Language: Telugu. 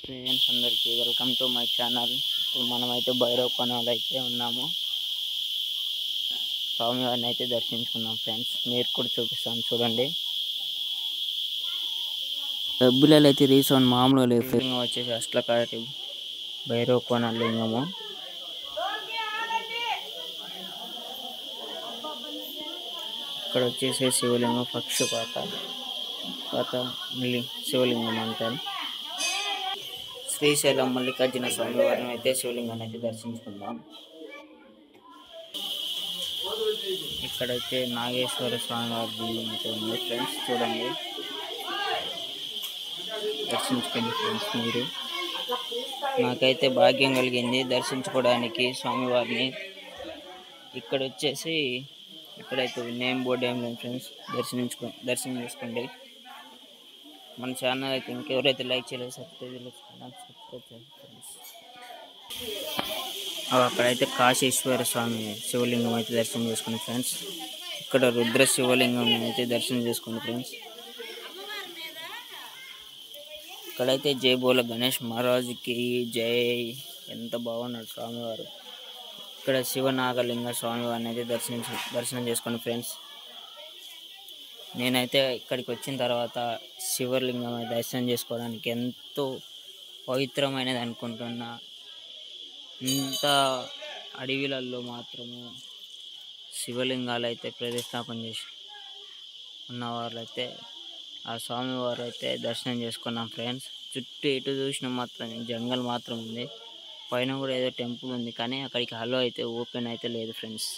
ఫ్రెండ్స్ అందరికీ వెల్కమ్ టు మై ఛానల్. ఇప్పుడు మనమైతే భైరవ కోణాలు అయితే ఉన్నాము. స్వామివారిని అయితే దర్శించుకున్నాం ఫ్రెండ్స్. మీరు కూడా చూపిస్తాను చూడండి. డబ్బులు అయితే రీసౌండ్ మామూలు లేదు. లింగం వచ్చేసి అష్టకాటి భైరవ కోణాల లింగము. ఇక్కడ వచ్చేసి శివలింగం పక్షపాత శివలింగం అంటారు. శ్రీశైలం మల్లికార్జున స్వామి వారిని అయితే శివలింగాన్ని అయితే దర్శించుకుందాం. ఇక్కడైతే నాగేశ్వర స్వామి వారి అయితే ఉంది ఫ్రెండ్స్, చూడండి, దర్శించుకోండి ఫ్రెండ్స్. మీరు నాకైతే భాగ్యం కలిగింది దర్శించుకోవడానికి స్వామివారిని. ఇక్కడ వచ్చేసి ఇక్కడైతే నేమ్ బోర్డు ఏం లేదు ఫ్రెండ్స్, దర్శనం చేసుకోండి. మన ఛానల్ అయితే ఇంకెవరైతే లైక్ చేయలేదు సబ్స్క్రైబ్ చేయండి ఫ్రెండ్స్. అక్కడైతే కాశీశ్వర స్వామి శివలింగం అయితే దర్శనం చేసుకోండి ఫ్రెండ్స్. ఇక్కడ రుద్ర శివలింగం అయితే దర్శనం చేసుకోండి ఫ్రెండ్స్. ఇక్కడైతే జై బోల గణేష్ మహారాజుకి జై. ఎంత బాగున్నాడు స్వామివారు. ఇక్కడ శివనాగలింగ స్వామివారిని అయితే దర్శనం చేసుకోండి ఫ్రెండ్స్. నేనైతే ఇక్కడికి వచ్చిన తర్వాత శివలింగం దర్శనం చేసుకోవడానికి ఎంతో పవిత్రమైనది అనుకుంటున్నా. ఇంత అడవిలలో మాత్రము శివలింగాలు అయితే ప్రతిష్టాపన చేసి ఉన్నవాళ్ళు అయితే ఆ స్వామివారు అయితే దర్శనం చేసుకున్నాం ఫ్రెండ్స్. చుట్టూ ఎటు చూసిన మాత్రం జంగల్ మాత్రం ఉంది. పైన కూడా ఏదో టెంపుల్ ఉంది, కానీ అక్కడికి హలో అయితే ఓపెన్ అయితే లేదు ఫ్రెండ్స్.